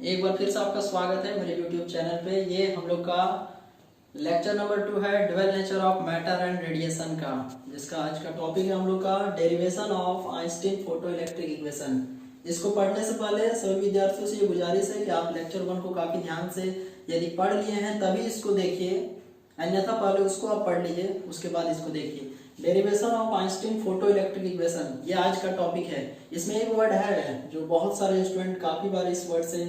एक बार फिर से आपका स्वागत है मेरे YouTube चैनल पे। ये हम लोग का लेक्चर नंबर 2 है, dual nature of matter and radiation का, जिसका आज का टॉपिक है हम लोग का derivation of Einstein photo electric equation. इसको पढ़ने से पहले सभी विद्यार्थियों से ये गुजारिश है कि आप लेक्चर 1 को काफी ध्यान से यदि पढ़ लिए हैं तभी इसको देखिए, अन्यथा पहले उसको आप पढ़ लीजिए उसके बाद इसको देखिए। Derivation of Einstein photo electric equation ये आज का टॉपिक है। इसमें एक वर्ड है जो बहुत सारे स्टूडेंट काफी बार इस वर्ड से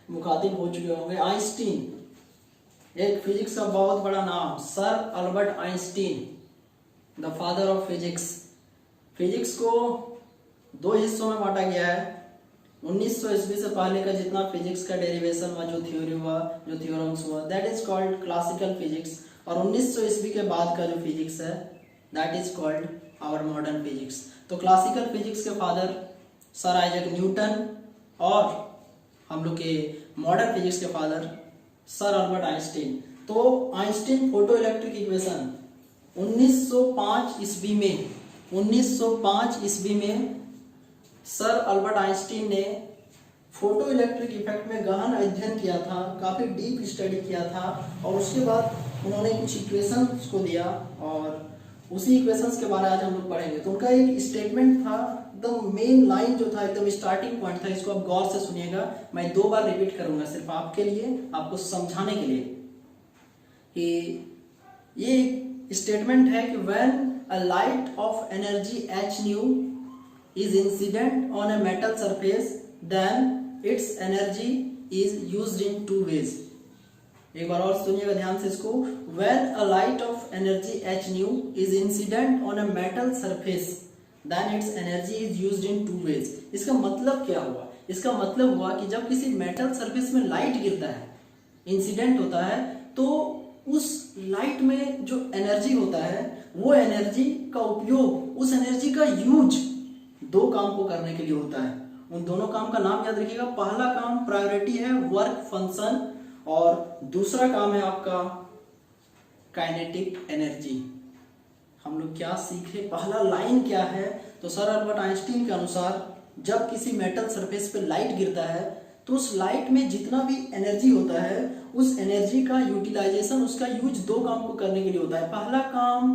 मुखातिब हो चुके होंगे, आइंस्टीन। एक फिजिक्स का बहुत बड़ा नाम, sir Albert Einstein, the father of physics. Physics को दो हिस्सों में बांटा गया है। 1900 ईस्वी से पहले का जितना फिजिक्स का डेरिवेशन हुआ, जो थ्योरी हुआ, जो थ्योरम्स हुआ, that is called classical physics. और 1900 ईस्वी के बाद का जो फिजिक्स है that is called our modern physics. तो क्लासिकल फिजिक्स के फादर सर आइजैक न्यूटन और हम लोग के मॉडर्न फिजिक्स के फादर सर अल्बर्ट आइंस्टीन। तो आइंस्टीन फोटो इलेक्ट्रिक इक्वेशन 1905 ईस्वी में सर अल्बर्ट आइंस्टीन ने फोटो इलेक्ट्रिक इफेक्ट में गहन अध्ययन किया था, काफी डीप स्टडी किया था और उसके बाद उन्होंने कुछ इक्वेशंस को दिया और उसी इक्वेशंस के बारे में आज हम लोग पढ़ेंगे। तो उनका एक स्टेटमेंट था, एकदम मेन लाइन जो था, एकदम स्टार्टिंग पॉइंट था, इसको आप गौर से सुनिएगा। मैं 2 बार रिपीट करूंगा सिर्फ आपके लिए, आपको समझाने के लिए कि ये स्टेटमेंट है कि when a light of energy h nu is incident on a metal surface then its energy is used in two ways। एक बार और सुनिएगा ध्यान से इसको। When a light of energy h nu is incident on a metal surface then its energy is used in two ways। इसका मतलब क्या हुआ? इसका मतलब हुआ कि जब किसी मेटल सरफेस में लाइट गिरता है, इंसिडेंट होता है, तो उस लाइट में जो एनर्जी होता है वो एनर्जी का उपयोग, उस एनर्जी का यूज 2 काम को करने के लिए होता है। उन दोनों काम का नाम याद रखिएगा। पहला काम प्रायोरिटी है वर्क फंक्शन और दूसरा काम है आपका काइनेटिक एनर्जी। हम लोग क्या सीखे, पहला लाइन क्या है? तो सर अल्बर्ट आइंस्टीन के अनुसार जब किसी मेटल सरफेस पे लाइट गिरता है तो उस लाइट में जितना भी एनर्जी होता है उस एनर्जी का यूटिलाइजेशन, उसका यूज 2 काम को करने के लिए होता है। पहला काम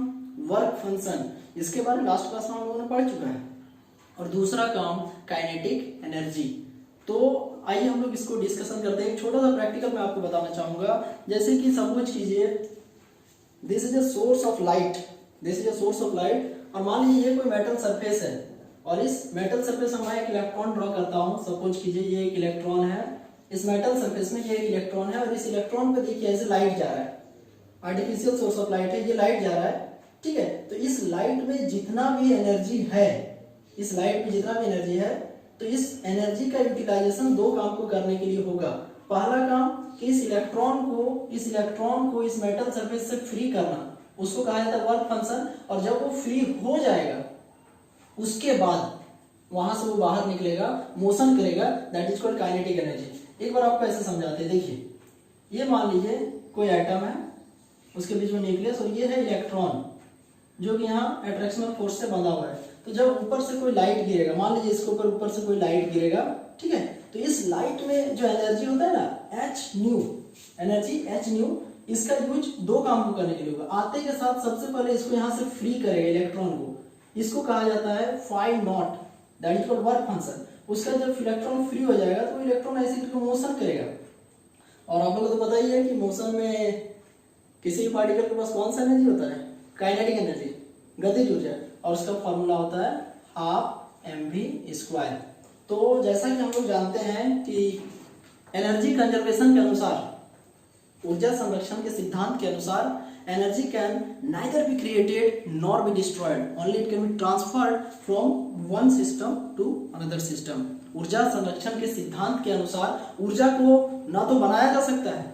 वर्क फंक्शन, इसके बारे में लास्ट क्लास में हम लोगों ने पढ़ चुका है, और दूसरा काम काइनेटिक एनर्जी। तो आइए हम लोग इसको डिस्कशन करते हैं। एक छोटा सा प्रैक्टिकल मैं आपको बताना चाहूंगा। जैसे कि सपोज कीजिए this is a source of light, this is a source of light, और मान लीजिए ये कोई मेटल सरफेस है और इस मेटल सरफेस में मैं एक इलेक्ट्रॉन ड्रॉ करता हूं। सपोज कीजिए ये एक इलेक्ट्रॉन है, इस मेटल सरफेस में ये एक इलेक्ट्रॉन है और इस इलेक्ट्रॉन पे देखिए ऐसे लाइट जा रहा है, आर्टिफिशियल सोर्स ऑफ लाइट है, ये लाइट जा रहा है, ठीक है। तो इस लाइट में जितना भी एनर्जी है, इस लाइट में जितना भी एनर्जी है, तो इस एनर्जी का यूटिलाइजेशन 2 काम को करने के लिए होगा। पहला काम कि इस इलेक्ट्रॉन को इस मेटल सरफेस से फ्री करना, उसको कहा जाता है वर्क फंक्शन। और जब वो फ्री हो जाएगा उसके बाद वहां से वो बाहर निकलेगा, मोशन करेगा, that is called kinetic energy. एक बार आपको ऐसे समझाते हैं। देखिए ये मान लीजिए कोई एटम है, उसके बीच में न्यूक्लियस, और ये है इलेक्ट्रॉन जो कि यहाँ अट्रैक्शनल फोर्स से बंधा हुआ है। तो जब ऊपर से कोई लाइट गिरेगा, मान लीजिए इसके ऊपर से कोई लाइट गिरेगा, ठीक है, तो इस लाइट में जो एनर्जी होता है ना h nu, energy h nu, इसका यूज 2 काम को करने के लिए होगा। आते के साथ सबसे पहले इसको यहाँ से फ्री करेगा इलेक्ट्रॉन को, इसको कहा जाता है phi not, that is called work function. उसका जब इलेक्ट्रॉन फ्री हो जाएगा तो इलेक्ट्रॉन ऐसे करके मोशन करेगा। और आप लोगों को तो पता ही है कि मोशन में किसी भी पार्टिकल के पास कौन सा एनर्जी होता है? काइनेटिक एनर्जी, गतिज ऊर्जा, और उसका फॉर्मूला होता है हाफ mv²। तो जैसा कि हम लोग जानते हैं कि एनर्जी कंजर्वेशन के अनुसार, ऊर्जा संरक्षण के सिद्धांत के अनुसार, energy can neither be created nor be destroyed, only it can be transferred from one system to another system. ऊर्जा संरक्षण के सिद्धांत के अनुसार ऊर्जा को ना तो बनाया जा सकता है,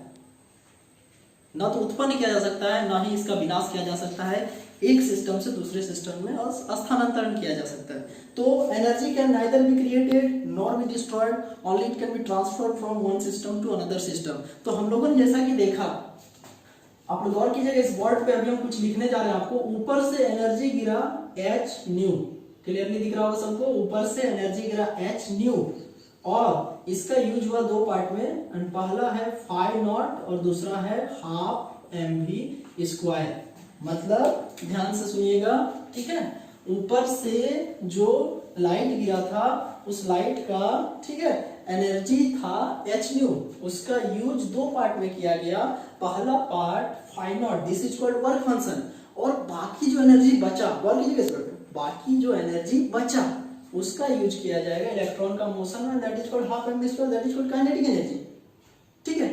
ना तो उत्पन्न किया जा सकता है, ना ही इसका विनाश किया जा सकता है, एक सिस्टम से दूसरे सिस्टम में स्थानांतरण किया जा सकता है। तो energy can neither be created nor be destroyed, only it can be transferred from one system to another system. तो हम लोगों ने जैसा कि देखा, आप लोग गौर कीजिएगा, इस बोर्ड पे अभी हम कुछ लिखने जा रहे हैं। आपको ऊपर से एनर्जी गिरा h nu, क्लियरली दिख रहा होगा सबको, ऊपर से एनर्जी गिरा h nu, और इसका यूज हुआ दो पार्ट में, एंड पहला है फाई नॉट और दूसरा है हाफ mv स्क्वायर। मतलब ध्यान से सुनिएगा, ठीक है, ऊपर से जो लाइट गिरा था उस लाइट का, ठीक है, एनर्जी था h न्यू, उसका यूज दो पार्ट में किया गया। पहला part phi naught, this is called work function, और बाकी जो एनर्जी बचा, बाकी जो एनर्जी बचा उसका यूज किया जाएगा इलेक्ट्रॉन का मोशन में, that is called half mv square, that is called kinetic energy. ठीक है,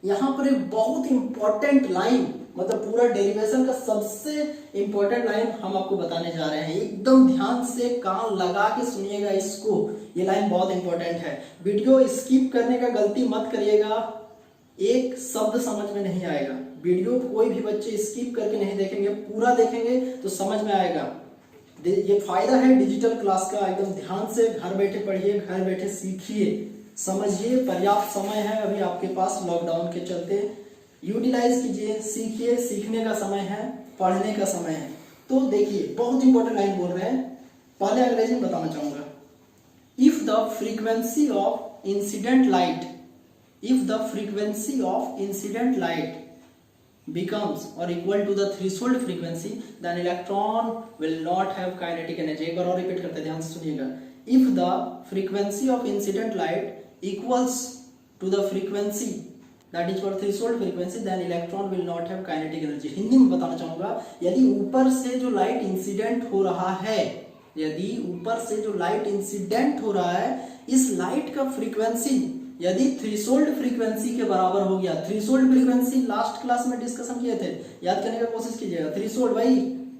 यहाँ पर एक बहुत इंपॉर्टेंट लाइन, मतलब पूरा डेरिवेशन का सबसे इंपॉर्टेंट लाइन हम आपको बताने जा रहे हैं। एकदम ध्यान से कान लगा के सुनिएगा इसको, ये लाइन बहुत इंपॉर्टेंट है। वीडियो स्किप करने का गलती मत करिएगा, एक शब्द समझ में नहीं आएगा। वीडियो कोई भी बच्चे स्किप करके नहीं देखेंगे, पूरा देखेंगे तो समझ में आएगा। ये फायदा है डिजिटल क्लास का, एकदम ध्यान से घर बैठे पढ़िए, घर बैठे सीखिए, समझिए। पर्याप्त समय है अभी आपके पास लॉकडाउन के चलते, यूटिलाइज कीजिए, सीखिए, सीखने का समय है, पढ़ने का समय है। तो देखिए बहुत इंपॉर्टेंट लाइन बोल रहे हैं, पहले अंग्रेजी में बताना चाहूंगा। If the frequency of incident light, if the frequency of incident light becomes or equal to the threshold frequency, then electron will not have kinetic energy। एक बार और रिपीट करते हैं, ध्यान से सुनिएगा। if the frequency of incident light equals to the frequency that is called threshold frequency, then electron will not have kinetic energy। Hindi में बताना चाहूंगा, यदि ऊपर से जो लाइट इंसिडेंट हो रहा है, यदि ऊपर से जो लाइट इंसिडेंट हो रहा है, इस लाइट का फ्रीक्वेंसी यदि थ्रेशोल्ड फ्रीक्वेंसी के बराबर हो गया, थ्रेशोल्ड फ्रीक्वेंसी लास्ट क्लास में डिस्कशन किए थे, याद करने का कोशिश कीजिएगा। थ्रेशोल्ड भाई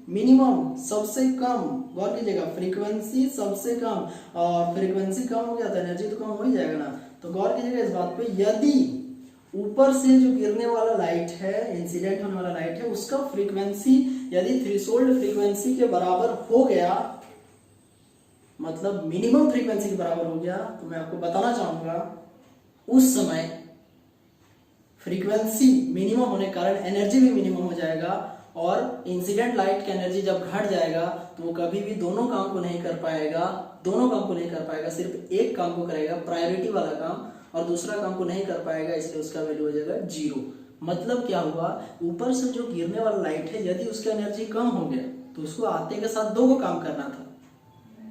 मिनिमम, सबसे कम, गौर कीजिएगा, फ्रीक्वेंसी सबसे कम, और फ्रीक्वेंसी कम हो गया तो एनर्जी तो कम हो ही जाएगा ना। तो गौर कीजिएगा इस बात पे, यदि ऊपर से जो गिरने वाला लाइट है, इंसिडेंट होने वाला लाइट है, उसका फ्रीक्वेंसी यदि थ्रेशोल्ड फ्रीक्वेंसी के बराबर हो गया, मतलब मिनिमम फ्रीक्वेंसी के बराबर हो गया, तो मैं आपको बताना चाहूंगा उस समय फ्रीक्वेंसी मिनिमम होने के कारण एनर्जी भी मिनिमम हो जाएगा, और इंसिडेंट लाइट की एनर्जी जब घट जाएगा तो वो कभी भी दोनों काम को नहीं कर पाएगा, सिर्फ एक काम को करेगा, प्रायोरिटी वाला काम, और दूसरा काम को नहीं कर पाएगा, इसलिए उसका वैल्यू हो जाएगा 0। मतलब क्या हुआ, ऊपर से जो गिरने वाला लाइट है, यदि उसका एनर्जी कम हो गया तो उसको आते के साथ दो को काम करना था,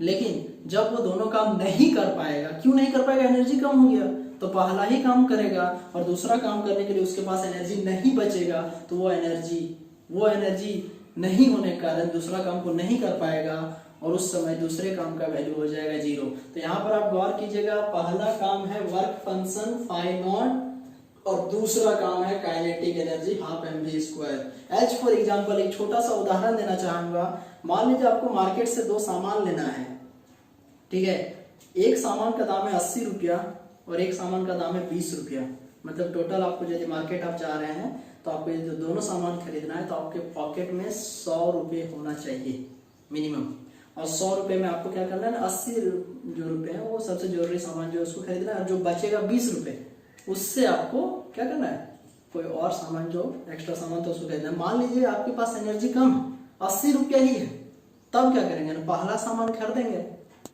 लेकिन जब वो दोनों काम नहीं कर पाएगा, क्यों नहीं कर पाएगा, एनर्जी कम हो गया, तो पहला ही काम करेगा और दूसरा काम करने के लिए उसके पास एनर्जी नहीं बचेगा, तो वो एनर्जी नहीं होने के कारण दूसरा काम को नहीं कर पाएगा, और उस समय दूसरे काम का वैल्यू हो जाएगा 0। तो यहाँ पर आप गौर कीजिएगा, पहला काम है वर्क फंक्शन फाई नॉट, और दूसरा काम है kinetic energy half mv square. As for example एक छोटा सा उदाहरण देना चाहूंगा। मान लीजिए आपको मार्केट से दो सामान लेना है, ठीक है, एक सामान का दाम है 80 रुपया और एक सामान का दाम है 20 रुपया। मतलब टोटल आपको यदि मार्केट आप जा रहे हैं तो आपको ये जो दोनों सामान खरीदना है तो आपके पॉकेट में 100 रुपये होना चाहिए मिनिमम, और 100 रुपये में आपको क्या करना है, 80 जो रुपये है वो सबसे जरूरी सामान जो है उसको खरीदना है, और जो बचेगा 20 रुपये उससे आपको क्या करना है, कोई और सामान जो एक्स्ट्रा सामान तो उसको खरीदना है। मान लीजिए आपके पास एनर्जी कम 80 रुपया ही है, तब क्या करेंगे ना, पहला सामान खरीदेंगे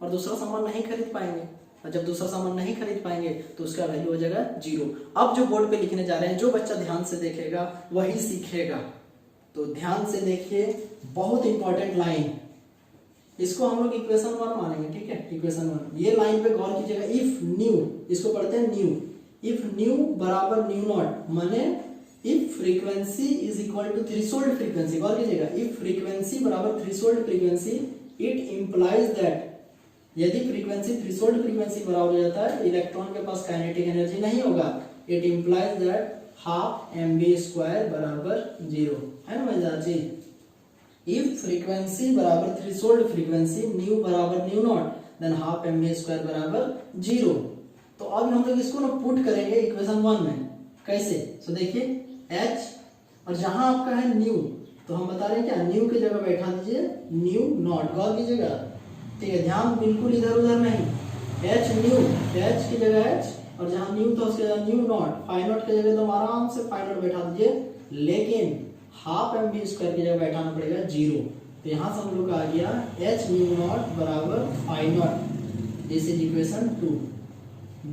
और दूसरा सामान नहीं खरीद पाएंगे, और जब दूसरा सामान नहीं खरीद पाएंगे तो उसका वैल्यू हो जाएगा 0। अब जो बोर्ड पे लिखने जा रहे हैं, जो बच्चा ध्यान से देखेगा वही सीखेगा, तो ध्यान से देखिए, बहुत इंपॉर्टेंट लाइन, इसको हम लोग इक्वेशन 1 मानेंगे, ठीक है, इक्वेशन 1। ये लाइन पे गौर कीजिएगा, इफ न्यू, इसको पढ़ते हैं न्यू, इफ न्यू बराबर न्यू नॉट, माने if frequency is equal to threshold frequency, गौर कीजिएगा, इफ फ्रीक्वेंसी बराबर threshold frequency, it implies that, यदि फ्रीक्वेंसी थ्रेशोल्ड फ्रीक्वेंसी बराबर हो जाता है, इलेक्ट्रॉन के पास काइनेटिक एनर्जी नहीं होगा। It implies that half mv square बराबर 0, है ना मजेदार जी। इफ फ्रीक्वेंसी बराबर थ्रेशोल्ड फ्रीक्वेंसी, न्यू बराबर nu not, than half mv square बराबर 0। तो अब हम लोग इसको ना पुट करेंगे इक्वेशन 1 में, कैसे, तो देखिए h, और जहां आपका है न्यू, तो हम बता रहे हैं क्या, न्यू की जगह बैठा दीजिए न्यू नॉट, गौर कीजिएगा, ठीक है, ध्यान बिल्कुल इधर उधर नहीं, h न्यू, h की जगह h, और जहां न्यू तो उसके जगह न्यू नॉट, फाई नॉट की जगह तो आराम से फाई नॉट बैठा दीजिए, लेकिन हाफ mv स्क्वायर की जगह बैठाना पड़ेगा 0। तो यहाँ से हम लोग आ गया h न्यू नॉट बराबर phi naught, this is equation 2।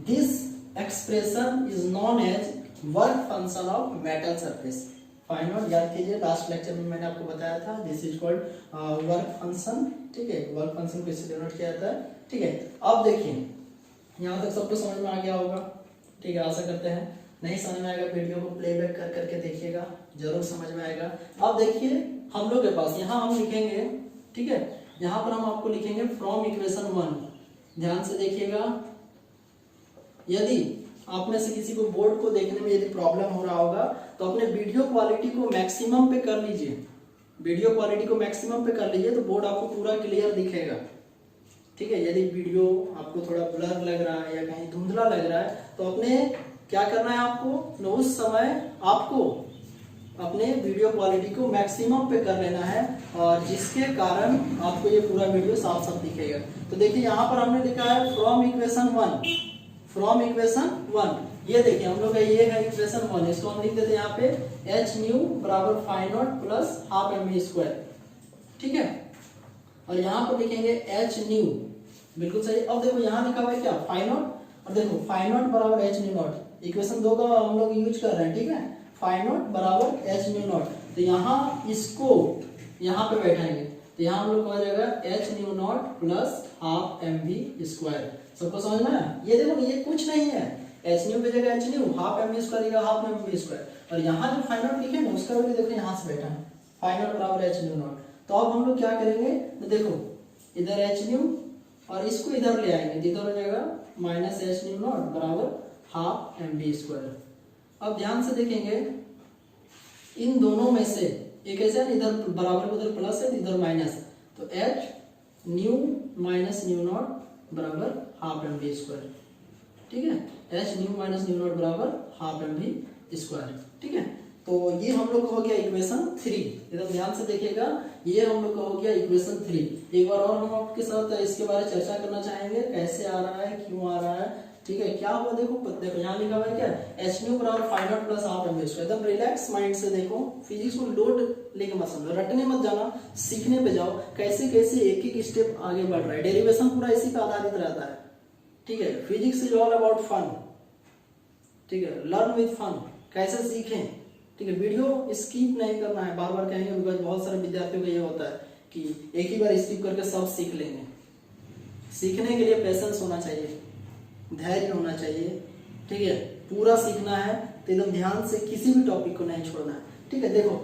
This expression is known as work function of metal surface. Find out, याद कीजिए लास्ट लेक्चर में मैंने आपको बताया था this is called work function. ठीक है, वर्क फंक्शन को इससे डिनोट किया जाता है। ठीक है, अब देखिए यहाँ तक सबको समझ में आ गया होगा। ठीक है, आशा करते हैं। नहीं समझ में आएगा वीडियो को प्लेबैक कर करके देखिएगा, जरूर समझ में आएगा। अब देखिए हम लोग के पास यहाँ हम लिखेंगे, ठीक है, यहाँ पर हम आपको लिखेंगे फ्रॉम इक्वेशन 1। ध्यान से देखिएगा, यदि आप में से किसी को बोर्ड को देखने में यदि प्रॉब्लम हो रहा होगा तो अपने वीडियो क्वालिटी को मैक्सिमम पे कर लीजिए। वीडियो क्वालिटी को मैक्सिमम पे कर लीजिए तो बोर्ड आपको पूरा क्लियर दिखेगा। ठीक है, यदि वीडियो आपको थोड़ा ब्लर लग रहा है या कहीं धुंधला लग रहा है तो अपने क्या करना है आपको, उस समय आपको अपने वीडियो क्वालिटी को मैक्सिमम पे कर लेना है, और जिसके कारण आपको ये पूरा वीडियो साफ साफ दिखेगा। तो देखिए यहाँ पर हमने लिखा है फ्रॉम इक्वेशन 1, फ्रॉम इक्वेशन 1। ये देखिए हम लोग का ये है इक्वेशन 1, इसको हम लिख देते हैं यहाँ पे एच न्यू बराबर phi naught plus half M we square. ठीक है, और यहाँ पर लिखेंगे एच न्यू, बिल्कुल सही। अब देखो यहाँ लिखा हुआ है क्या, फाई नॉट, और देखो फाई नॉट बराबर एच न्यू नॉट, इक्वेशन 2 का हम लोग यूज कर रहे हैं। ठीक है, फाई नॉट बराबर एच न्यू नॉट, तो यहाँ इसको यहाँ पे बैठाएंगे तो यहाँ हम लोग को आ जाएगा H nu naught plus half M we square. सबको समझ में आया? ये देखो ये कुछ नहीं है, एच न्यू की जगह H nu, half M we square का हाफ एम वी स्क्वायर, और यहाँ जो फाई नॉट लिखे ना उसका वैल्यू देखो यहाँ से बैठा है, फाई नॉट बराबर एच न्यू नॉट। तो अब हम लोग क्या करेंगे, तो देखो इधर एच न्यू और इसको इधर ले आएंगे, तो इधर हो जाएगा माइनस एच न्यू नॉट बराबर हाफ एम वी स्क्वायर। अब ध्यान से देखेंगे इन दोनों में से एक ऐसे है, इधर बराबर उधर प्लस है इधर माइनस, तो H nu minus nu naught बराबर हाफ एम वी स्क्वायर। ठीक है, H nu minus nu naught बराबर हाफ एम वी स्क्वायर। ठीक है, तो ये हम लोग का हो गया इक्वेशन 3। एकदम ध्यान से देखिएगा, ये हम लोग का हो गया इक्वेशन 3। एक बार और हम आपके साथ इसके बारे में चर्चा करना चाहेंगे, कैसे आ रहा है, क्यों आ रहा है। ठीक है, क्या हुआ देखो, देखो यहाँ लिखा हुआ है क्या, एच न्यू बराबर phi naught plus half M we square. एकदम रिलैक्स माइंड से देखो, फिजिक्स को लोड लेके मत समझो, रटने मत जाना, सीखने पे जाओ, कैसे कैसे एक एक स्टेप आगे बढ़ रहा है। डेरिवेशन पूरा इसी पे आधारित रहता है। ठीक है, physics is all about fun. ठीक है, लर्न विद फन, कैसे सीखें। ठीक है, वीडियो स्किप नहीं करना है, बार बार कहेंगे, बिकॉज बहुत सारे विद्यार्थियों को ये होता है कि एक ही बार स्किप करके सब सीख लेंगे। सीखने के लिए पेशेंस होना चाहिए, धैर्य होना चाहिए। ठीक है, पूरा सीखना है तो एकदम ध्यान से किसी भी टॉपिक को नहीं छोड़ना है। ठीक है, देखो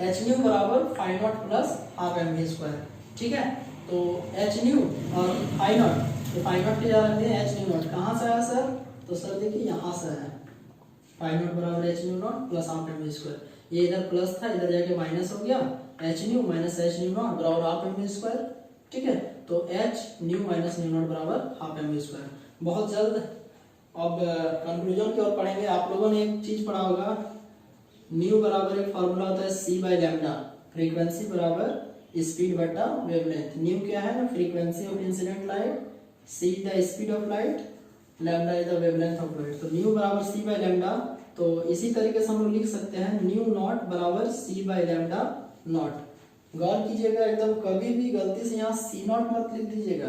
एच न्यू बराबर phi naught plus half M we square. ठीक है, तो एच न्यू और फाई नॉट, तो फाई नॉट की जगह रखते हैं एच न्यू नॉट। कहाँ से आया सर, तो सर देखिए यहाँ से आया, फाई नॉट बराबर H nu naught plus half M we square. ये इधर प्लस था, इधर जाके माइनस हो गया, H nu minus H nu naught बराबर हाफ एम वी स्क्वायर। ठीक है, तो H nu minus nu naught बराबर हाफ एम वी स्क्वायर। बहुत जल्द अब कंक्लूजन की ओर पढ़ेंगे। आप लोगों ने एक चीज पढ़ा होगा, न्यू बराबर एक फॉर्मूला होता है सी बाय लैम्डा, फ्रीक्वेंसी बराबर स्पीड बटा वेवलेंथ। न्यू क्या है ना, frequency of incident light, see the speed of light, lambda is the wavelength of light. तो न्यू बराबर सी बाय लैम्डा, तो इसी तरीके से हम लोग लिख सकते हैं न्यू नॉट बराबर सी बाय लैम्डा नॉट। गौर कीजिएगा, एकदम कभी भी गलती से यहाँ सी नॉट मत लिख दीजिएगा,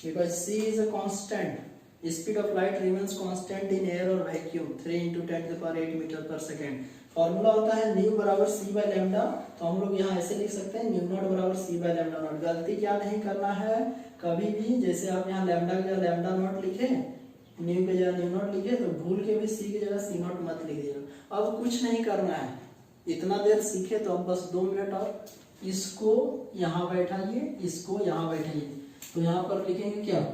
because C is a constant. Speed of light remains constant in air और वैक्यूम 3 × 10⁸ मीटर पर सेकेंड। फॉर्मूला होता है न्यू बराबर सी बाय लैम्डा, तो हम लोग यहाँ ऐसे लिख सकते हैं न्यू नॉट बराबर सी बाय लैम्डा नॉट। गलती क्या नहीं करना है कभी भी, जैसे आप यहाँ लैम्डा की जगह लैम्डा नॉट लिखे, न्यू की जगह न्यू नॉट लिखे, तो भूल के भी सी की जगह सी नॉट मत लिख दीजिएगा। अब कुछ नहीं करना है, इतना देर सीखे तो अब बस 2 मिनट और, इसको यहाँ बैठाइए, इसको यहाँ बैठाइए। तो यहाँ पर लिखेंगे क्या,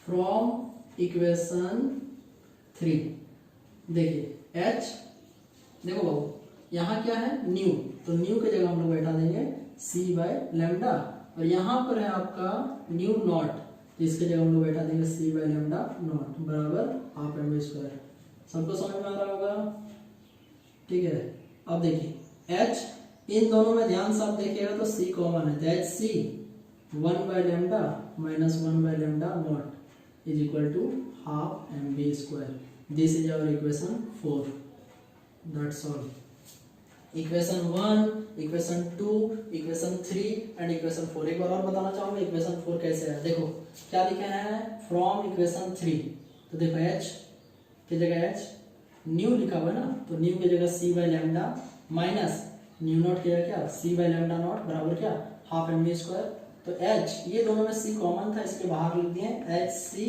फ्रॉम इक्वेशन 3। देखिए एच, देखो बाबू यहाँ क्या है न्यू, तो न्यू की जगह हम लोग बैठा देंगे सी बाय लैम्डा, और यहाँ पर है आपका न्यू नॉट, तो इसके जगह हम लोग बैठा देंगे सी बाय लैम्डा नॉट बराबर हाफ एम वी स्क्वायर। सबको समझ में आ रहा होगा? ठीक है, अब देखिए एच, इन दोनों में ध्यान से आप देखिएगा तो सी कॉमन है, that C 1 by lambda minus 1 by lambda not is equal to half mv square. This is our equation 4. That's all. Equation 1, equation 2, equation 3 and equation 4। एक बार और बताना चाहूंगा इक्वेशन 4 कैसे है। देखो क्या लिखे हैं फ्रॉम इक्वेशन 3, तो देखो एच की जगह एच न्यू लिखा हुआ है ना, तो न्यू की जगह c by lambda minus nu naught किया क्या सी बाई लैम्डा नॉट बराबर क्या हाफ एम वी स्क्वायर। तो एच ये दोनों में सी कॉमन था, इसके बाहर लिख दिए h c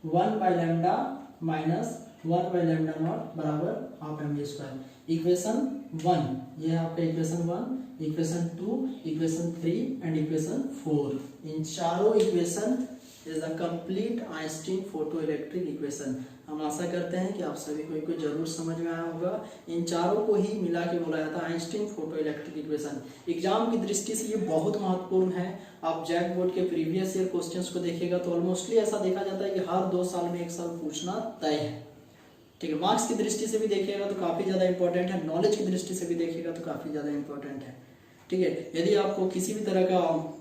1 by lambda minus 1 by lambda naught बराबर half M we square. Equation 1 ये है आपका equation 1, equation 2, equation 3 and equation 4। इन चारों equation is the complete Einstein photo electric equation. हम आशा करते हैं कि आप सभी को इनको जरूर समझ में आया होगा। इन चारों को ही मिला के बोला जाता है Einstein photo electric equation. Exam की दृष्टि से ये बहुत महत्वपूर्ण है। आप जैक बोर्ड के प्रीवियस ईयर क्वेश्चंस को देखिएगा तो ऑलमोस्टली ऐसा देखा जाता है कि हर 2 साल में 1 साल पूछना तय है। ठीक है, मार्क्स की दृष्टि से भी देखिएगा तो काफ़ी ज़्यादा इंपॉर्टेंट है, नॉलेज की दृष्टि से भी देखिएगा तो काफ़ी ज़्यादा इंपॉर्टेंट है। ठीक है, यदि आपको किसी भी तरह का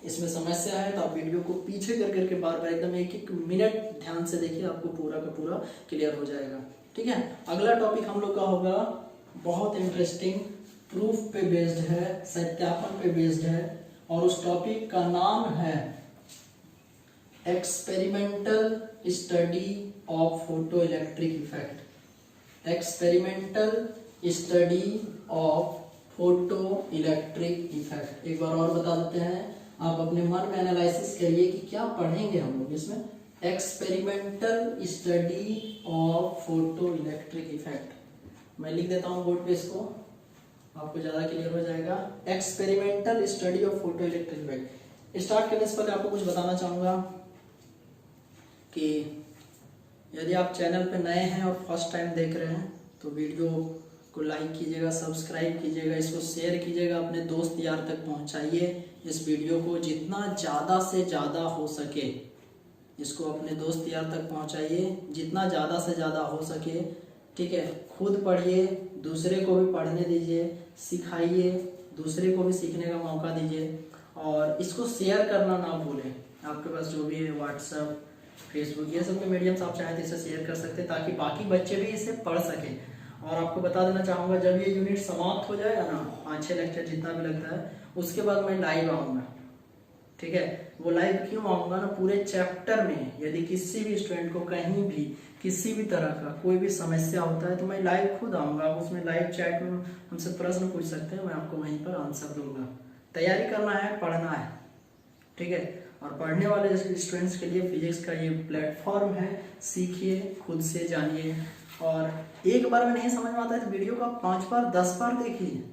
इसमें समस्या है तो आप वीडियो को पीछे कर करके बार बार एकदम 1-1 मिनट ध्यान से देखिए, आपको पूरा का पूरा क्लियर हो जाएगा। ठीक है, अगला टॉपिक हम लोग का होगा बहुत इंटरेस्टिंग, प्रूफ पे बेस्ड है, सत्यापन पे बेस्ड है, और उस टॉपिक का नाम है experimental study of photo electric effect. Experimental study of photo electric effect. एक बार और बता देते हैं, आप अपने मन में एनालिसिस करिए कि क्या पढ़ेंगे हम लोग इसमें। Experimental study of photo electric effect. मैं लिख देता हूँ बोर्ड पे, इसको आपको ज़्यादा क्लियर हो जाएगा। Experimental study of photo electric effect. Start करने से पहले आपको कुछ बताना चाहूँगा कि यदि आप चैनल पे नए हैं और फर्स्ट टाइम देख रहे हैं तो वीडियो को लाइक कीजिएगा, सब्सक्राइब कीजिएगा, इसको शेयर कीजिएगा, अपने दोस्त यार तक पहुंचाइए। इस वीडियो को जितना ज़्यादा से ज़्यादा हो सके इसको अपने दोस्त यार तक पहुंचाइए, जितना ज़्यादा से ज़्यादा हो सके। ठीक है, खुद पढ़िए, दूसरे को भी पढ़ने दीजिए, सिखाइए, दूसरे को भी सीखने का मौका दीजिए, और इसको शेयर करना ना भूलें। आपके पास जो भी है व्हाट्सएप, फेसबुक, ये सब के मीडियम्स आप चाहें तो इसे शेयर कर सकते हैं ताकि बाकी बच्चे भी इसे पढ़ सकें। और आपको बता देना चाहूँगा, जब ये यूनिट समाप्त हो जाएगा ना, 5-6 लेक्चर जितना भी लगता है, उसके बाद मैं लाइव आऊँगा। ठीक है, वो लाइव क्यों आऊँगा ना, पूरे चैप्टर में यदि किसी भी स्टूडेंट को कहीं भी किसी भी तरह का कोई भी समस्या होता है तो मैं लाइव खुद आऊँगा। आप उसमें लाइव चैट में हमसे प्रश्न पूछ सकते हैं, मैं आपको वहीं पर आंसर दूंगा। तैयारी करना है, पढ़ना है। ठीक है, और पढ़ने वाले स्टूडेंट्स के लिए फिजिक्स का ये प्लेटफॉर्म है, सीखिए, खुद से जानिए, और एक बार में नहीं समझ में आता है तो वीडियो को आप 5 बार 10 बार देखिए।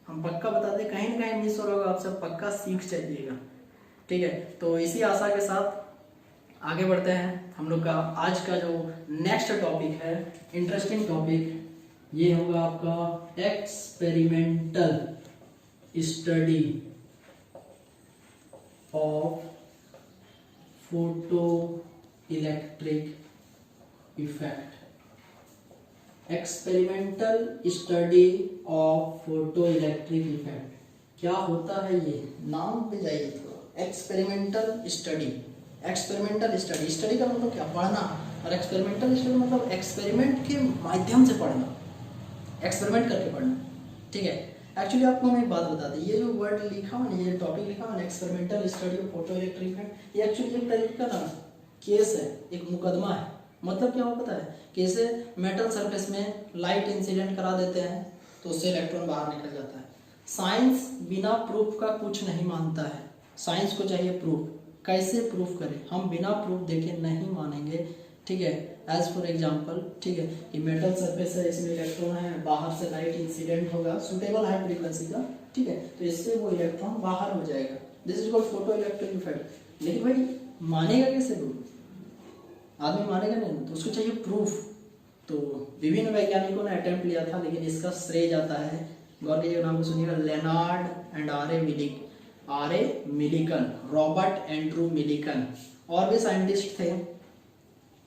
हम पक्का बता दें, कहीं ना कहीं मिस हो रहा होगा, आप सब पक्का सीख जाइएगा। ठीक है, तो इसी आशा के साथ आगे बढ़ते हैं। हम लोग का आज का जो नेक्स्ट टॉपिक है, इंटरेस्टिंग टॉपिक, ये होगा आपका experimental study of photo electric effect. Experimental study of photo electric effect क्या होता है, ये नाम पे जाइए थोड़ा। Experimental study, experimental study, study का मतलब क्या, पढ़ना, और एक्सपेरिमेंटल स्टडी मतलब एक्सपेरिमेंट के माध्यम से पढ़ना, एक्सपेरिमेंट करके पढ़ना। ठीक है, एक्चुअली आपको हम एक बात बता दें, ये जो वर्ड लिखा हुआ है, ये टॉपिक लिखा हुआ है experimental study of photo electric effect, ये एक्चुअली एक तरीके का ना केस है, एक मुकदमा है। मतलब क्या हो पता है, कैसे मेटल सरफेस में लाइट इंसिडेंट करा देते हैं तो उससे इलेक्ट्रॉन बाहर निकल जाता है। साइंस बिना प्रूफ का कुछ नहीं मानता है, साइंस को चाहिए प्रूफ। कैसे प्रूफ करें, हम बिना प्रूफ देखे नहीं मानेंगे। ठीक है, एज फॉर एग्जाम्पल, ठीक है, कि मेटल सरफेस है, इसमें इलेक्ट्रॉन है, बाहर से लाइट इंसिडेंट होगा, सुटेबल है फ्रीक्वेंसी का, ठीक है, तो इससे वो इलेक्ट्रॉन बाहर हो जाएगा। This is called photo electric effect. लेकिन भाई मानेगा कैसे लोग, आदमी मानेगा नहीं, तो उसको चाहिए प्रूफ। तो विभिन्न वैज्ञानिकों ने अटेम्प्ट लिया था, लेकिन इसका श्रेय जाता है, गौर कीजिएगा, नाम को सुनिएगा, Lenard and R A Millikan, Robert Andrew Millikan, और भी साइंटिस्ट थे।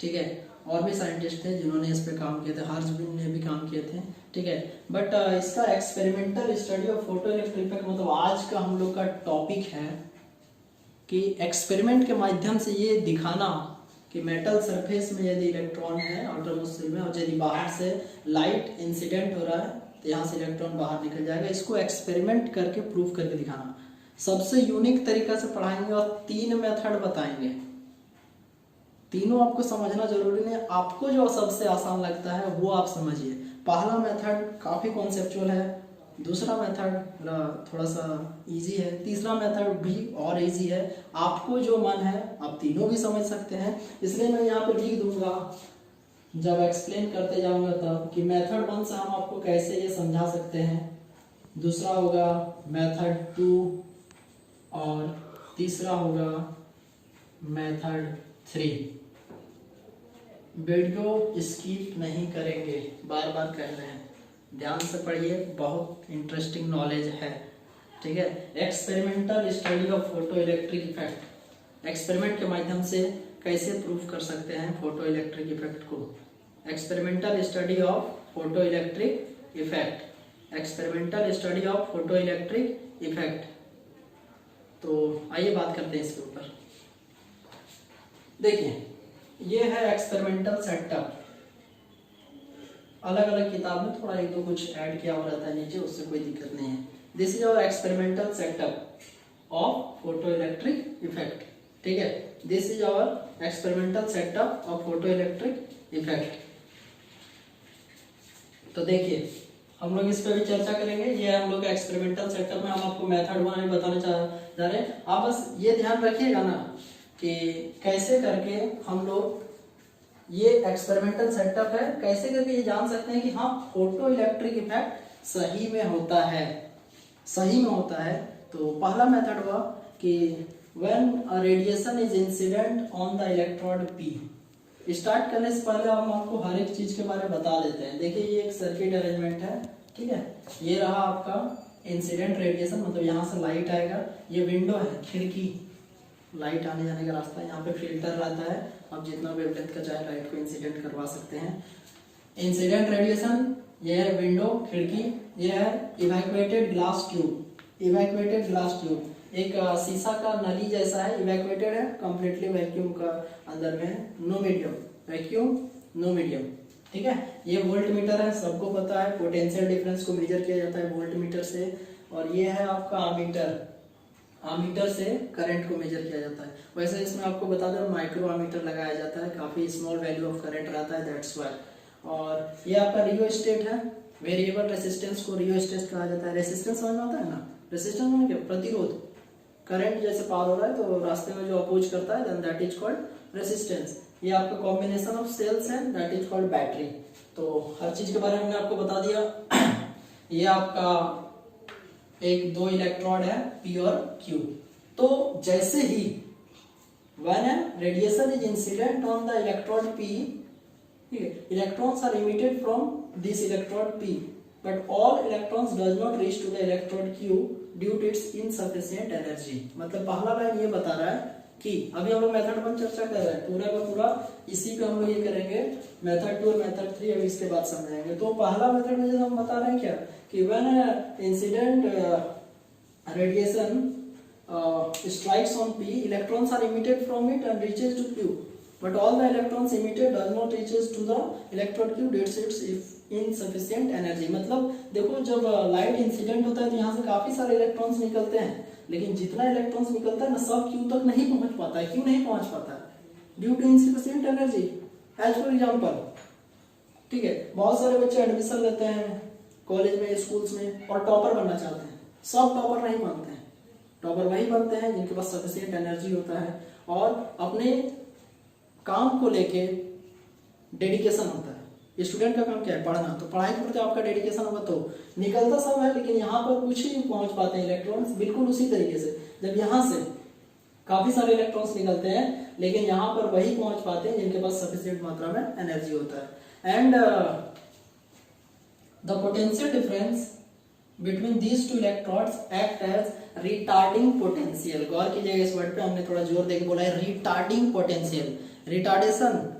ठीक है, और भी साइंटिस्ट थे जिन्होंने इस पे काम किए थे, हर्ट्जबिन ने भी काम किए थे। ठीक है, बट इसका experimental study of photo electric effect मतलब आज का हम लोग का टॉपिक है कि एक्सपेरिमेंट के माध्यम से ये दिखाना कि मेटल सरफेस में यदि इलेक्ट्रॉन है आउटरमोस्ट में, और यदि बाहर से लाइट इंसिडेंट हो रहा है तो यहाँ से इलेक्ट्रॉन बाहर निकल जाएगा। इसको एक्सपेरिमेंट करके प्रूफ करके दिखाना, सबसे यूनिक तरीका से पढ़ाएंगे और 3 मेथड बताएंगे। तीनों आपको समझना जरूरी नहीं है, आपको जो सबसे आसान लगता है वो आप समझिए। पहला मेथड काफ़ी कॉन्सेप्चुअल है, दूसरा मेथड थोड़ा सा इजी है, तीसरा मेथड भी और इजी है। आपको जो मन है आप तीनों भी समझ सकते हैं, इसलिए मैं यहाँ पे लिख दूंगा जब एक्सप्लेन करते जाऊंगा तब कि मेथड 1 से हम आपको कैसे ये समझा सकते हैं, दूसरा होगा मेथड 2 और तीसरा होगा मेथड 3। वीडियो स्किप नहीं करेंगे, बार बार कह रहे हैं, ध्यान से पढ़िए, बहुत इंटरेस्टिंग नॉलेज है, ठीक है। Experimental study of photo electric effect, experiment के माध्यम से कैसे प्रूफ कर सकते हैं फोटो इलेक्ट्रिक इफेक्ट को। Experimental study of photo electric effect, experimental study of photo electric effect. तो आइए बात करते हैं इसके ऊपर। देखिए ये है एक्सपेरिमेंटल सेटअप, अलग अलग किताब में थोड़ा एक दो कुछ ऐड किया हुआ रहता है नीचे, उससे कोई दिक्कत नहीं है। This is our experimental setup of photo electric effect, ठीक है। This is our experimental setup of photo electric effect. तो देखिए हम लोग इस पे भी चर्चा करेंगे। ये हम लोग का एक्सपेरिमेंटल सेटअप में हम आपको मेथड 1 बताने जा रहे हैं। आप बस ये ध्यान रखिएगा ना कि कैसे करके हम लोग, ये एक्सपेरिमेंटल सेटअप है, कैसे करके ये जान सकते हैं कि हाँ फोटो इलेक्ट्रिक इफेक्ट सही में होता है, सही में होता है। तो पहला मेथड हुआ कि when a radiation is incident on the electrode P. Start करने से पहले हम आपको हर एक चीज के बारे में बता देते हैं। देखिए ये एक सर्किट अरेंजमेंट है, ठीक है। ये रहा आपका इंसिडेंट रेडिएशन, मतलब यहाँ से लाइट आएगा, ये विंडो है, खिड़की, लाइट आने जाने का रास्ता है, यहाँ पे फिल्टर रहता है, आप जितना वेवलेंथ का चाहे लाइट को इंसिडेंट करवा सकते हैं। इंसिडेंट रेडिएशन, ये है विंडो, खिड़की, ये है evacuated glass tube, evacuated glass tube एक शीशा का नली जैसा है, इवैक्यूएटेड है, कंप्लीटली वैक्यूम का अंदर में, no medium, vacuum no medium, ठीक है। ये वोल्ट मीटर है, सबको पता है, पोटेंशियल डिफरेंस को मेजर किया जाता है वोल्ट मीटर से। और ये है आपका आमीटर, आमीटर से करंट को मेजर किया जाता है। वैसे इसमें आपको बता दें माइक्रो आमीटर लगाया जाता है, काफी स्मॉल वैल्यू ऑफ करंट रहता है, दैट्स व्हाई। और ये आपका रियोस्टेट है, वेरिएबल रेसिस्टेंस को रियोस्टेट कहा जाता है। रेसिस्टेंस समझ में आता है ना, रेसिस्टेंस मतलब क्या, प्रतिरोध, करंट जैसे पार हो रहा है तो रास्ते में जो अपोज करता है, then that is called resistance. ये आपका कॉम्बिनेशन ऑफ सेल्स है, दैट इज कॉल्ड बैटरी। तो हर चीज के बारे में हमने आपको बता दिया। ये आपका एक दो इलेक्ट्रोड है, पी और क्यू। तो जैसे ही when radiation is incident on the electrode P, ठीक है, electrons are emitted from this electrode P, but all electrons does not reach to the electrode Q due to its insufficient energy. मतलब पहला line ये बता रहा है कि अभी हम लोग मेथड 1 चर्चा कर रहे हैं, पूरा का पूरा इसी पे हम लोग ये करेंगे। मेथड 2 और मेथड 3 अभी इसके बाद समझेंगे। तो पहला मेथड में जो हम बता रहे हैं क्या कि when incident radiation strikes on P, electrons are emitted from it and reaches to Q, but all the electrons emitted does not reaches to the electrode Q due to its insufficient energy। मतलब देखो जब light incident होता है तो यहाँ से काफी सारे इलेक्ट्रॉन्स निकलते हैं, लेकिन जितना इलेक्ट्रॉन्स निकलता है ना सब Q तक नहीं पहुंच पाता है। क्यों नहीं पहुंच पाता है? Due to insufficient energy. As for example, ठीक है, बहुत सारे बच्चे एडमिशन लेते हैं कॉलेज में, स्कूल्स में, और टॉपर बनना चाहते हैं। सब टॉपर नहीं बनते हैं, टॉपर वही बनते हैं जिनके पास सफिशिएंट एनर्जी होता है और अपने काम को लेके डेडिकेशन होता है। स्टूडेंट का काम क्या है? पढ़ना। तो पढ़ाई के प्रति आपका डेडिकेशन होगा तो निकलता सब है, लेकिन यहाँ पर कुछ ही पहुंच पाते हैं इलेक्ट्रॉन्स। बिल्कुल उसी तरीके से जब यहाँ से काफी सारे इलेक्ट्रॉन्स निकलते हैं, लेकिन यहाँ पर वही पहुंच पाते हैं जिनके पास सफिशिएंट मात्रा में एनर्जी होता है। And the potential difference between these two electrodes act as retarding potential. गौर कीजिएगा इस वर्ड पे, हमने थोड़ा जोर देकर बोला है retarding potential. Retardation,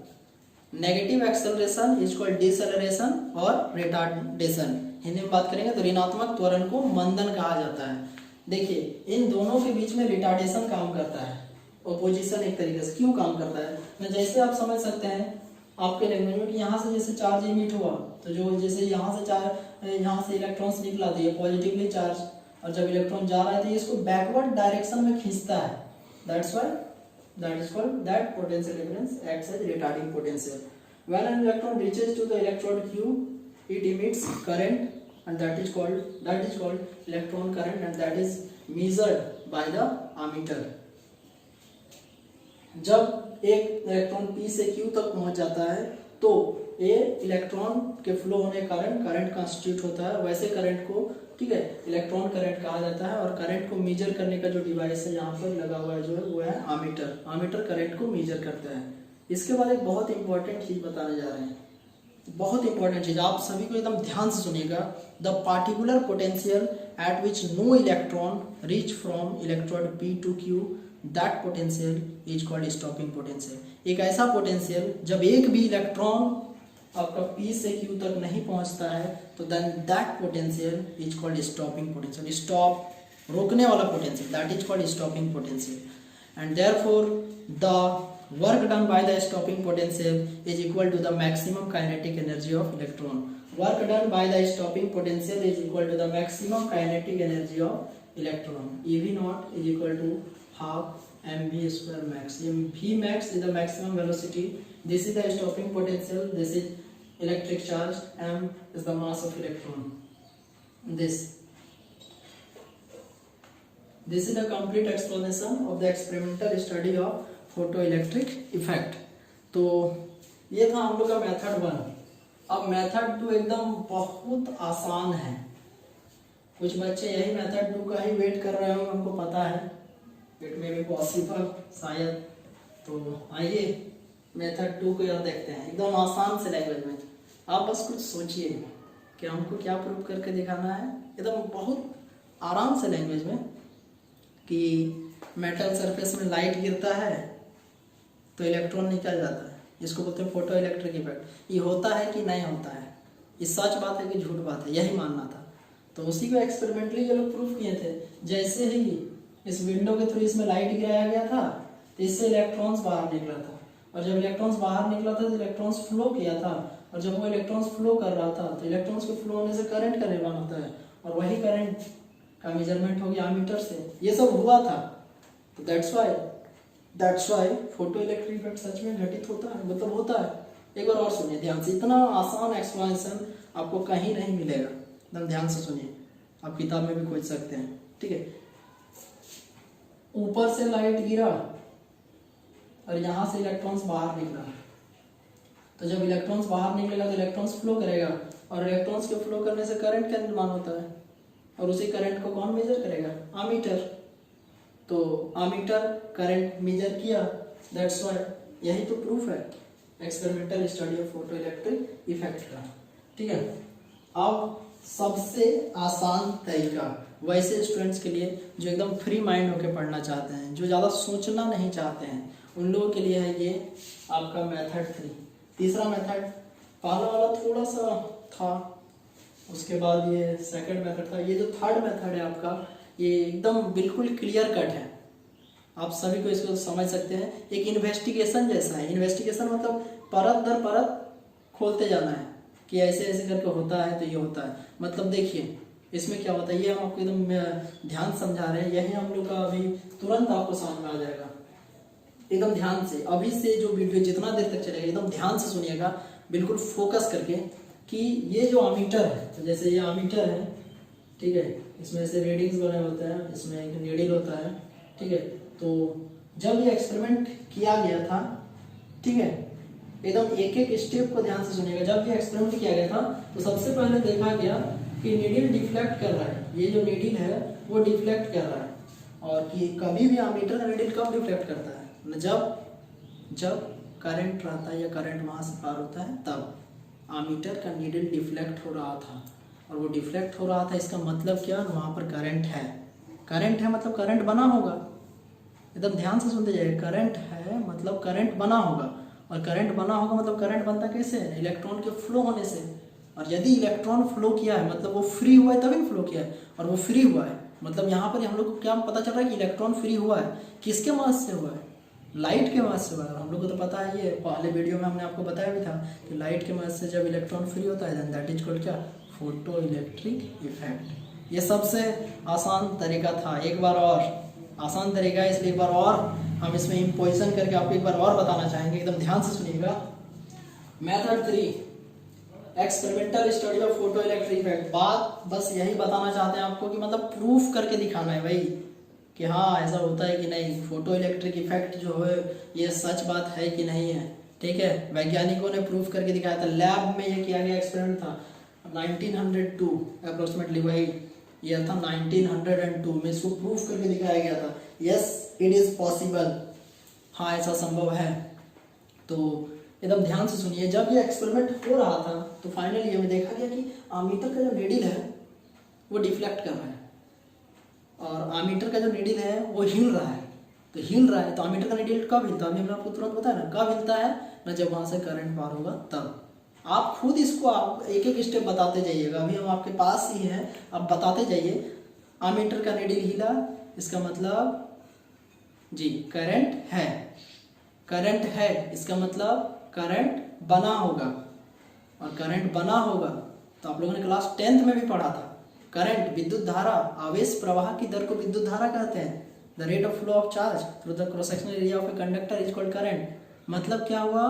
negative acceleration is called deceleration, और रिटार्डेशन हिंदी में बात करेंगे तो ऋणात्मक त्वरण को मंदन कहा जाता है। देखिए इन दोनों के बीच में रिटार्डेशन काम करता है, ओपोजिशन एक तरीके से। क्यों काम करता है? मैं जैसे आप समझ सकते हैं आपके लैंग्वेज में कि यहाँ से जैसे चार्ज इमिट हुआ तो जो जैसे यहाँ से इलेक्ट्रॉन्स निकला तो ये पॉजिटिवली चार्ज, और जब इलेक्ट्रॉन जा रहा है तो ये इसको बैकवर्ड डायरेक्शन में खींचता है, that's why that is called, that potential difference acts as retarding potential. When an electron reaches to the electrode Q, it emits current, and that is called electron current, and that is measured by the ammeter. जब एक electron P से Q तक पहुंच जाता है तो ये electron के फ्लो होने के कारण करंट कॉन्स्टिट्यूट होता है। वैसे करंट को, ठीक है, इलेक्ट्रॉन करंट कहा जाता है। और करंट को मेजर करने का जो डिवाइस है यहाँ पर लगा हुआ है जो है वो है आमीटर। आमीटर करंट को मेजर करता है। इसके बाद एक बहुत इंपॉर्टेंट चीज बताने जा रहे हैं, बहुत इंपॉर्टेंट चीज, आप सभी को एकदम ध्यान से सुनिएगा। The particular potential at which no electron reach from electrode P to Q, that potential is called stopping potential. एक ऐसा पोटेंशियल जब एक भी इलेक्ट्रॉन आपका P से Q तक नहीं पहुंचता है तो then that potential is called stopping potential. Stop, रोकने वाला potential, that is called stopping potential. And therefore the work done by the stopping potential is equal to the maximum kinetic energy of electron. Work done by the stopping potential is equal to the maximum kinetic energy of electron. EV naught is equal to half mv square max. V max is the maximum velocity. This is the stopping potential. This is electric charge. M is the mass of electron. This is the complete explanation of the experimental study of photo electric effect. तो ये था हम लोग का method 1। अब method 2 एकदम बहुत आसान है। कुछ बच्चे यही मेथड 2 का ही वेट कर रहे होंगे, हमको पता है, इट में भी पॉसिबल शायद। तो आइए मेथड 2 को यार देखते हैं, एकदम आसान से लैंग्वेज में। आप बस कुछ सोचिए कि हमको क्या प्रूव करके दिखाना है, एकदम बहुत आराम से लैंग्वेज में, कि मेटल सरफेस में लाइट गिरता है तो इलेक्ट्रॉन निकल जाता है। इसको बोलते हैं फोटो इलेक्ट्रिक इफेक्ट। ये होता है कि नहीं होता है, ये सच बात है कि झूठ बात है, यही मानना था। तो उसी को एक्सपेरिमेंटली ये लोग प्रूफ किए थे। जैसे ही इस विंडो के थ्रू इसमें लाइट गिराया गया था तो इससे इलेक्ट्रॉन्स बाहर निकला था, और जब इलेक्ट्रॉन्स बाहर निकला था तो इलेक्ट्रॉन्स फ्लो किया था, और जब वो इलेक्ट्रॉन्स फ्लो कर रहा था तो इलेक्ट्रॉन्स के फ्लो होने से करंट का निर्माण होता है, और वही करंट का मेजरमेंट हो गया एमीटर से। ये सब हुआ था। तो that's why photo electric effect सच में घटित होता है, मतलब होता है। एक बार और सुनिए ध्यान से, इतना आसान एक्सप्लेनेशन आपको कहीं नहीं मिलेगा, एकदम ध्यान से सुनिए, आप किताब में भी खोज सकते हैं, ठीक है। ऊपर से लाइट गिरा और यहाँ से इलेक्ट्रॉन्स बाहर निकला, तो जब इलेक्ट्रॉन्स बाहर निकलेगा तो इलेक्ट्रॉन्स फ्लो करेगा, और इलेक्ट्रॉन्स के फ्लो करने से करंट का निर्माण होता है, और उसी करंट को कौन मेजर करेगा? आमीटर। तो आमीटर करंट मेजर किया, दैट्स व्हाई, यही तो प्रूफ है experimental study of photo electric effect का, ठीक है। अब सबसे आसान तरीका वैसे स्टूडेंट्स के लिए जो एकदम फ्री माइंड होकर पढ़ना चाहते हैं, जो ज़्यादा सोचना नहीं चाहते हैं, उन लोगों के लिए है ये आपका मेथड 3। तीसरा मेथड, पहला वाला थोड़ा सा था, उसके बाद ये सेकंड मेथड था। ये जो थर्ड मेथड है आपका, ये एकदम बिल्कुल क्लियर कट है, आप सभी को इसको समझ सकते हैं। एक इन्वेस्टिगेशन जैसा है। इन्वेस्टिगेशन मतलब परत दर परत खोलते जाना है कि ऐसे ऐसे करके होता है तो ये होता है। मतलब देखिए इसमें क्या होता है, ये हम आपको एकदम ध्यान समझा रहे हैं, यही हम लोग का अभी तुरंत आपको समझ में आ जाएगा। एकदम ध्यान से, अभी से जो वीडियो जितना देर तक चलेगा एकदम ध्यान से सुनिएगा, बिल्कुल फोकस करके, कि ये जो अमीटर है, तो जैसे ये अमीटर है, ठीक है, इसमें से रीडिंग्स बने होते हैं, इसमें एक नीडल होता है, ठीक है। तो जब ये एक्सपेरिमेंट किया गया था, ठीक है, एकदम एक एक स्टेप को ध्यान से सुनिएगा। जब ये एक्सपेरिमेंट किया गया था तो सबसे पहले देखा गया कि नीडल डिफ्लेक्ट कर रहा है, ये जो नीडल है वो डिफ्लेक्ट कर रहा है, और कि कभी भी अमीटर का नीडल कब डिफ्लेक्ट करता है? जब करंट रहता है या करंट वहाँ से पार होता है, तब अमीटर का नीडल डिफ्लेक्ट हो रहा था, और वो डिफ्लेक्ट हो रहा था, इसका मतलब क्या? वहाँ पर करंट है। करंट है मतलब करंट बना होगा, एकदम ध्यान से सुनते जाइए। करंट है मतलब करंट बना होगा, और करंट बना होगा मतलब करंट बनता कैसे? इलेक्ट्रॉन के फ्लो होने से। और यदि इलेक्ट्रॉन फ्लो किया है मतलब वो फ्री हुआ है, तभी फ्लो किया है, और वो फ्री हुआ है मतलब यहाँ पर हम लोग को क्या पता चल रहा है कि इलेक्ट्रॉन फ्री हुआ है। किसके मास से हुआ है? लाइट के मास से हुआ है। हम लोग को तो पता है, ये पहले वीडियो में हमने आपको बताया भी था कि लाइट के मास से जब इलेक्ट्रॉन फ्री होता है, दैट इज कॉल्ड क्या? Photo electric effect. ये सबसे आसान तरीका था। एक बार और आसान तरीका है, इसलिए एक बार और हम इसमें इम्पोजिशन करके आपको एक बार और बताना चाहेंगे, एकदम ध्यान से सुनिएगा। Method 3, experimental study of photo electric effect. बात बस यही बताना चाहते हैं आपको कि मतलब प्रूफ करके दिखाना है भाई कि हाँ ऐसा होता है कि नहीं, फोटो इलेक्ट्रिक इफेक्ट जो है ये सच बात है कि नहीं है। ठीक है, वैज्ञानिकों ने प्रूफ करके दिखाया था, लैब में ये किया गया एक्सपेरिमेंट था 1902 अप्रोक्सीमेटली, वही ईयर था 1902 में इसको प्रूफ करके दिखाया गया था। यस इट इज पॉसिबल, हाँ ऐसा संभव है। तो एकदम ध्यान से सुनिए, जब ये एक्सपेरिमेंट हो रहा था तो फाइनली हमें देखा गया कि आमीटर का जो नीडल है वो डिफ्लेक्ट कर रहा है और आमीटर का जो नीडल है वो हिल रहा है। तो हिल रहा है तो आमीटर का नीडल कब हिलता है, अभी हमने आपको तुरंत बताया ना, कब हिलता है ना, जब वहां से करंट पार होगा तब। आप खुद इसको आप एक एक स्टेप बताते जाइएगा, अभी हम आपके पास ही हैं, आप बताते जाइए। आमीटर का नीडल हिला, इसका मतलब जी करंट है, करंट है, इसका मतलब करंट बना होगा, और करंट बना होगा तो आप लोगों ने क्लास 10th में भी पढ़ा था। करंट विद्युत धारा, आवेश प्रवाह की दर को विद्युत धारा कहते हैं। The rate of flow of charge through the cross sectional area of a conductor is called current. मतलब क्या हुआ,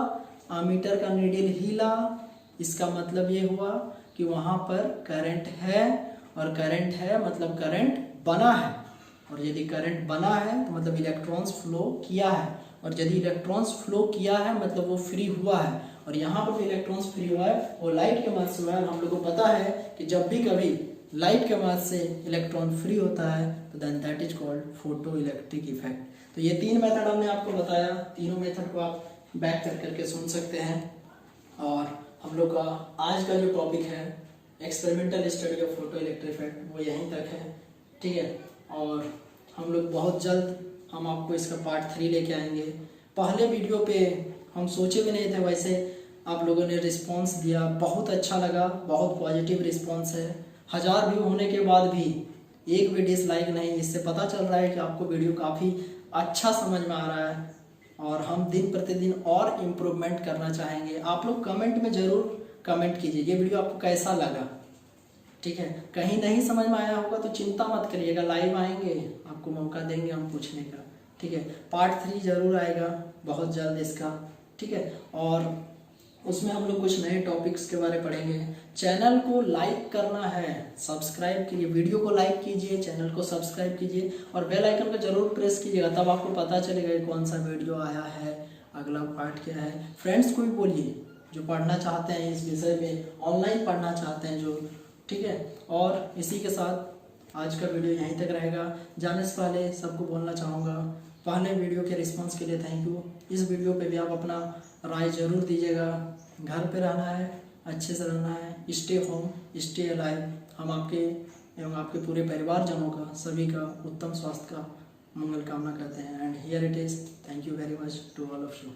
आमीटर का नीडल हिला, इसका मतलब ये हुआ कि वहां पर करंट है, और करंट है मतलब करंट बना है, और यदि करंट बना है तो मतलब इलेक्ट्रॉन्स फ्लो किया है, और यदि इलेक्ट्रॉन्स फ्लो किया है मतलब वो फ्री हुआ है, और यहाँ पर जो इलेक्ट्रॉन्स फ्री हुआ है वो लाइट के मदद से हुआ है। हम लोग को पता है कि जब भी कभी लाइट के मदद से इलेक्ट्रॉन फ्री होता है तो then that is called photo electric effect. तो ये 3 मेथड हमने आपको बताया, तीनों मेथड को आप बैक कर करके सुन सकते हैं। और हम लोग का आज का जो टॉपिक है experimental study of photo electric effect वो यहीं तक है। ठीक है, और हम लोग बहुत जल्द हम आपको इसका पार्ट 3 लेके आएंगे। पहले वीडियो पे हम सोचे भी नहीं थे, वैसे आप लोगों ने रिस्पांस दिया, बहुत अच्छा लगा, बहुत पॉजिटिव रिस्पांस है। 1000 व्यू होने के बाद भी एक भी डिसलाइक नहीं, इससे पता चल रहा है कि आपको वीडियो काफ़ी अच्छा समझ में आ रहा है, और हम दिन प्रतिदिन और इम्प्रूवमेंट करना चाहेंगे। आप लोग कमेंट में ज़रूर कमेंट कीजिए ये वीडियो आपको कैसा लगा। ठीक है, कहीं नहीं समझ में आया होगा तो चिंता मत करिएगा, लाइव आएंगे, आपको मौका देंगे हम पूछने का। ठीक है, पार्ट 3 जरूर आएगा बहुत जल्द इसका। ठीक है, और उसमें हम लोग कुछ नए टॉपिक्स के बारे में पढ़ेंगे। चैनल को लाइक करना है, सब्सक्राइब कीजिए, वीडियो को लाइक कीजिए, चैनल को सब्सक्राइब कीजिए, और बेल आइकन को जरूर प्रेस कीजिएगा, तब आपको पता चलेगा कौन सा वीडियो आया है, अगला पार्ट क्या है। फ्रेंड्स को भी बोलिए जो पढ़ना चाहते हैं इस विषय में, ऑनलाइन पढ़ना चाहते हैं जो। ठीक है, और इसी के साथ आज का वीडियो यहीं तक रहेगा। जाने से पहले सबको बोलना चाहूँगा, पहले वीडियो के रिस्पांस के लिए थैंक यू। इस वीडियो पे भी आप अपना राय जरूर दीजिएगा। घर पे रहना है, अच्छे से रहना है, स्टे होम स्टे अलाइव। हम आपके एवं आपके पूरे परिवारजनों का, सभी का उत्तम स्वास्थ्य का मंगल कामना करते हैं। And here it is, thank you very much to all of you.